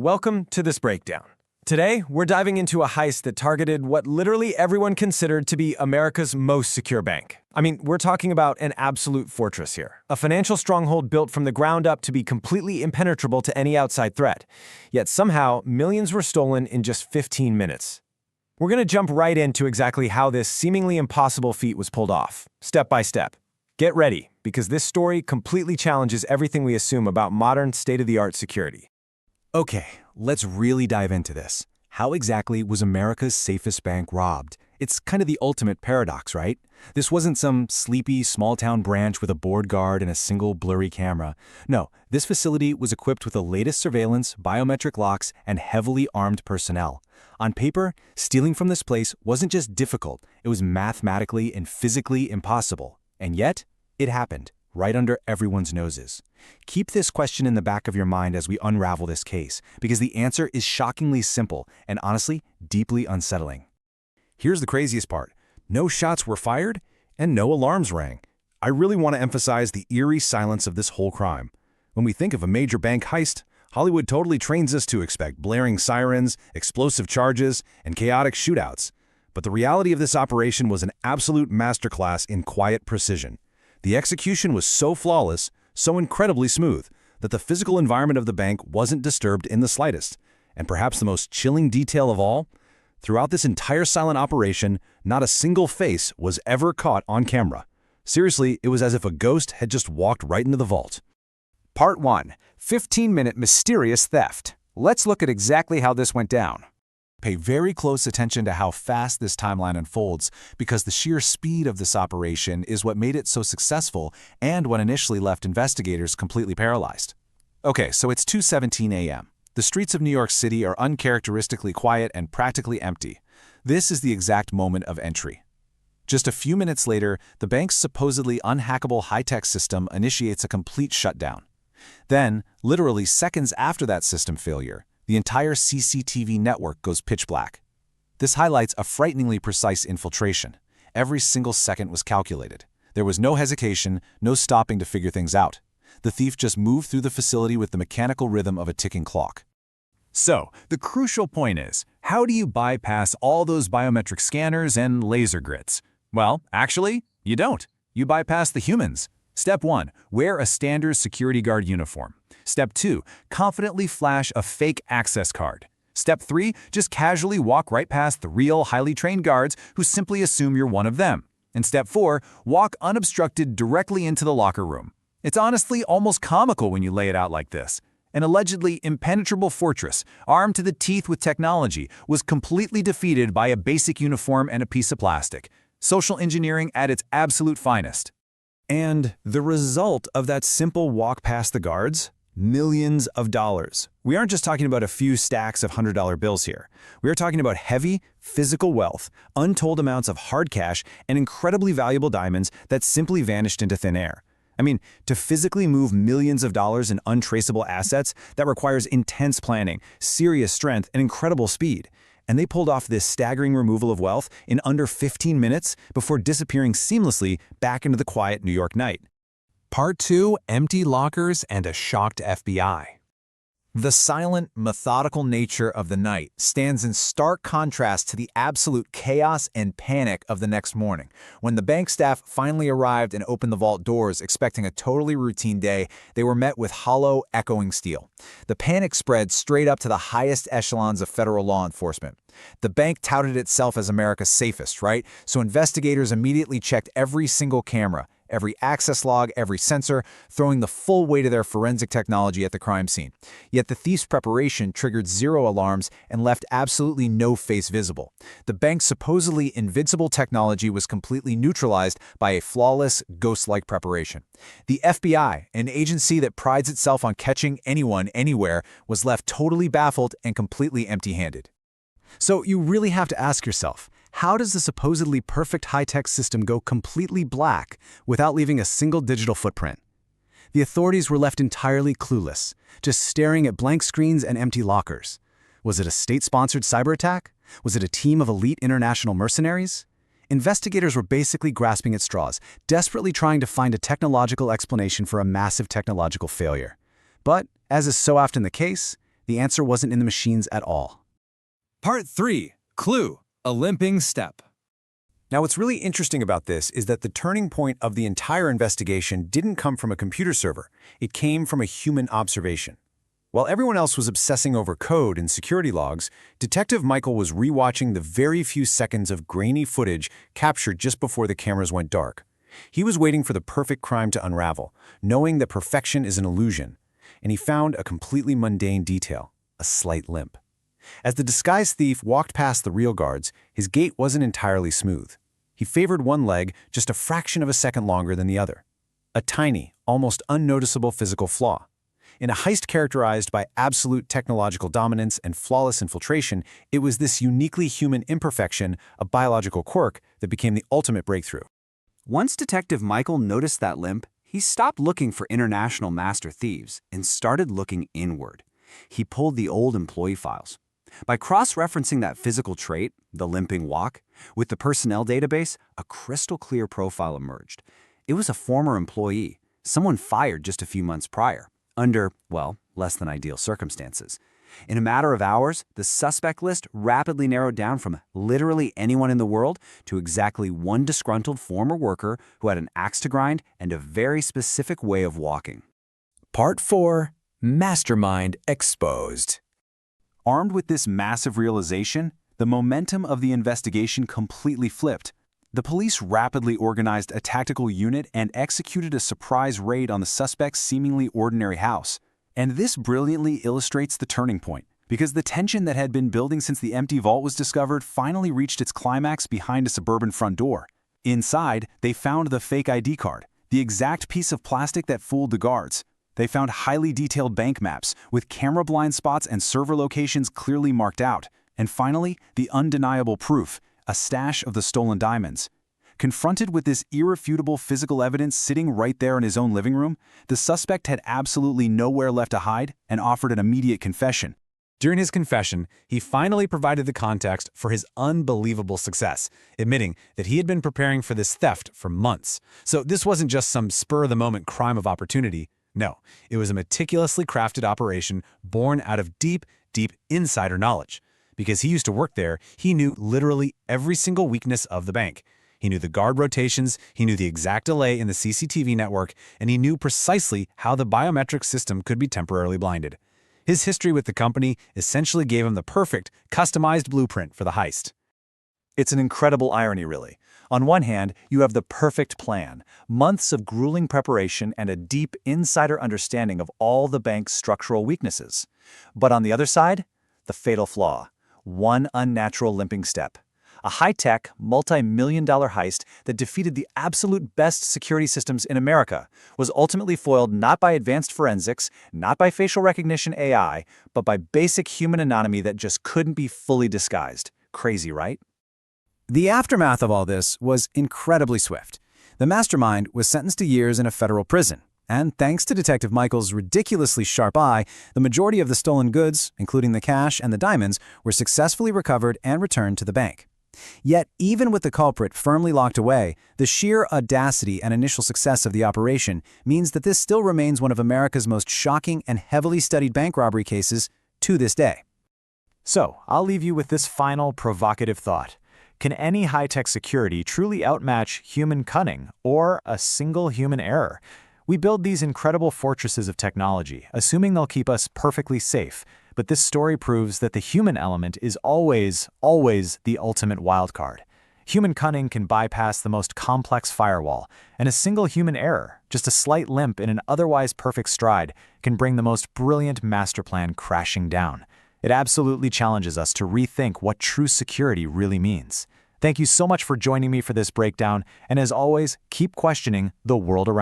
Welcome to this breakdown. Today, we're diving into a heist that targeted what literally everyone considered to be America's most secure bank. I mean, we're talking about an absolute fortress here. A financial stronghold built from the ground up to be completely impenetrable to any outside threat. Yet somehow, millions were stolen in just 15 minutes. We're going to jump right into exactly how this seemingly impossible feat was pulled off, step by step. Get ready, because this story completely challenges everything we assume about modern state-of-the-art security. Okay, let's really dive into this. How exactly was America's safest bank robbed? It's kind of the ultimate paradox, right? This wasn't some sleepy, small-town branch with a board guard and a single blurry camera. No, this facility was equipped with the latest surveillance, biometric locks, and heavily armed personnel. On paper, stealing from this place wasn't just difficult, it was mathematically and physically impossible. And yet, it happened, right under everyone's noses. Keep this question in the back of your mind as we unravel this case, because the answer is shockingly simple and honestly, deeply unsettling. Here's the craziest part. No shots were fired and no alarms rang. I really want to emphasize the eerie silence of this whole crime. When we think of a major bank heist, Hollywood totally trains us to expect blaring sirens, explosive charges, and chaotic shootouts. But the reality of this operation was an absolute masterclass in quiet precision. The execution was so flawless, so incredibly smooth, that the physical environment of the bank wasn't disturbed in the slightest. And perhaps the most chilling detail of all, throughout this entire silent operation, not a single face was ever caught on camera. Seriously, it was as if a ghost had just walked right into the vault. Part 1. 15-minute mysterious theft. Let's look at exactly how this went down. Pay very close attention to how fast this timeline unfolds, because the sheer speed of this operation is what made it so successful and what initially left investigators completely paralyzed. Okay, so it's 2:17 a.m. The streets of New York City are uncharacteristically quiet and practically empty. This is the exact moment of entry. Just a few minutes later, the bank's supposedly unhackable high-tech system initiates a complete shutdown. Then, literally seconds after that system failure, the entire CCTV network goes pitch black. This highlights a frighteningly precise infiltration. Every single second was calculated. There was no hesitation, no stopping to figure things out. The thief just moved through the facility with the mechanical rhythm of a ticking clock. So, the crucial point is, how do you bypass all those biometric scanners and laser grits? Well, actually, you don't. You bypass the humans. Step 1. Wear a standard security guard uniform. Step 2. Confidently flash a fake access card. Step 3. Just casually walk right past the real, highly trained guards who simply assume you're one of them. And Step 4. Walk unobstructed directly into the locker room. It's honestly almost comical when you lay it out like this. An allegedly impenetrable fortress, armed to the teeth with technology, was completely defeated by a basic uniform and a piece of plastic. Social engineering at its absolute finest. And the result of that simple walk past the guards? Millions of dollars. We aren't just talking about a few stacks of $100 bills here. We are talking about heavy, physical wealth, untold amounts of hard cash, and incredibly valuable diamonds that simply vanished into thin air. I mean, to physically move millions of dollars in untraceable assets, that requires intense planning, serious strength, and incredible speed. And they pulled off this staggering removal of wealth in under 15 minutes before disappearing seamlessly back into the quiet New York night. Part 2. Empty lockers and a shocked FBI. The silent, methodical nature of the night stands in stark contrast to the absolute chaos and panic of the next morning. When the bank staff finally arrived and opened the vault doors expecting a totally routine day, they were met with hollow, echoing steel. The panic spread straight up to the highest echelons of federal law enforcement. The bank touted itself as America's safest, right? So investigators immediately checked every single camera, every access log, every sensor, throwing the full weight of their forensic technology at the crime scene. Yet the thief's preparation triggered zero alarms and left absolutely no face visible. The bank's supposedly invincible technology was completely neutralized by a flawless, ghost-like preparation. The FBI, an agency that prides itself on catching anyone, anywhere, was left totally baffled and completely empty-handed. So you really have to ask yourself, how does the supposedly perfect high-tech system go completely black without leaving a single digital footprint? The authorities were left entirely clueless, just staring at blank screens and empty lockers. Was it a state-sponsored cyber attack? Was it a team of elite international mercenaries? Investigators were basically grasping at straws, desperately trying to find a technological explanation for a massive technological failure. But, as is so often the case, The answer wasn't in the machines at all. Part 3. Clue. A limping step. Now, what's really interesting about this is that the turning point of the entire investigation didn't come from a computer server. It came from a human observation. While everyone else was obsessing over code and security logs, Detective Michael was rewatching the very few seconds of grainy footage captured just before the cameras went dark. He was waiting for the perfect crime to unravel, knowing that perfection is an illusion, and he found a completely mundane detail, a slight limp. As the disguised thief walked past the real guards, his gait wasn't entirely smooth. He favored one leg just a fraction of a second longer than the other. A tiny, almost unnoticeable physical flaw. In a heist characterized by absolute technological dominance and flawless infiltration, it was this uniquely human imperfection, a biological quirk, that became the ultimate breakthrough. Once Detective Michael noticed that limp, he stopped looking for international master thieves and started looking inward. He pulled the old employee files. By cross-referencing that physical trait, the limping walk, with the personnel database, a crystal-clear profile emerged. It was a former employee, someone fired just a few months prior, under, well, less than ideal circumstances. In a matter of hours, the suspect list rapidly narrowed down from literally anyone in the world to exactly one disgruntled former worker who had an axe to grind and a very specific way of walking. Part 4. Mastermind Exposed. Armed with this massive realization, the momentum of the investigation completely flipped. The police rapidly organized a tactical unit and executed a surprise raid on the suspect's seemingly ordinary house. And this brilliantly illustrates the turning point, because the tension that had been building since the empty vault was discovered finally reached its climax behind a suburban front door. Inside, they found the fake ID card, the exact piece of plastic that fooled the guards. They found highly detailed bank maps, with camera blind spots and server locations clearly marked out. And finally, the undeniable proof, a stash of the stolen diamonds. Confronted with this irrefutable physical evidence sitting right there in his own living room, the suspect had absolutely nowhere left to hide and offered an immediate confession. During his confession, he finally provided the context for his unbelievable success, admitting that he had been preparing for this theft for months. So this wasn't just some spur-of-the-moment crime of opportunity. No, it was a meticulously crafted operation born out of deep, deep insider knowledge. Because he used to work there, he knew literally every single weakness of the bank. He knew the guard rotations, he knew the exact delay in the CCTV network, and he knew precisely how the biometric system could be temporarily blinded. His history with the company essentially gave him the perfect, customized blueprint for the heist. It's an incredible irony, really. On one hand, you have the perfect plan, months of grueling preparation and a deep insider understanding of all the bank's structural weaknesses. But on the other side, the fatal flaw, one unnatural limping step. A high-tech, multi-million-dollar heist that defeated the absolute best security systems in America was ultimately foiled not by advanced forensics, not by facial recognition AI, but by basic human anatomy that just couldn't be fully disguised. Crazy, right? The aftermath of all this was incredibly swift. The mastermind was sentenced to years in a federal prison, and thanks to Detective Michael's ridiculously sharp eye, the majority of the stolen goods, including the cash and the diamonds, were successfully recovered and returned to the bank. Yet, even with the culprit firmly locked away, the sheer audacity and initial success of the operation means that this still remains one of America's most shocking and heavily studied bank robbery cases to this day. So, I'll leave you with this final provocative thought. Can any high-tech security truly outmatch human cunning or a single human error? We build these incredible fortresses of technology, assuming they'll keep us perfectly safe. But this story proves that the human element is always the ultimate wildcard. Human cunning can bypass the most complex firewall, and a single human error, just a slight limp in an otherwise perfect stride, can bring the most brilliant master plan crashing down. It absolutely challenges us to rethink what true security really means. Thank you so much for joining me for this breakdown, and as always, keep questioning the world around you.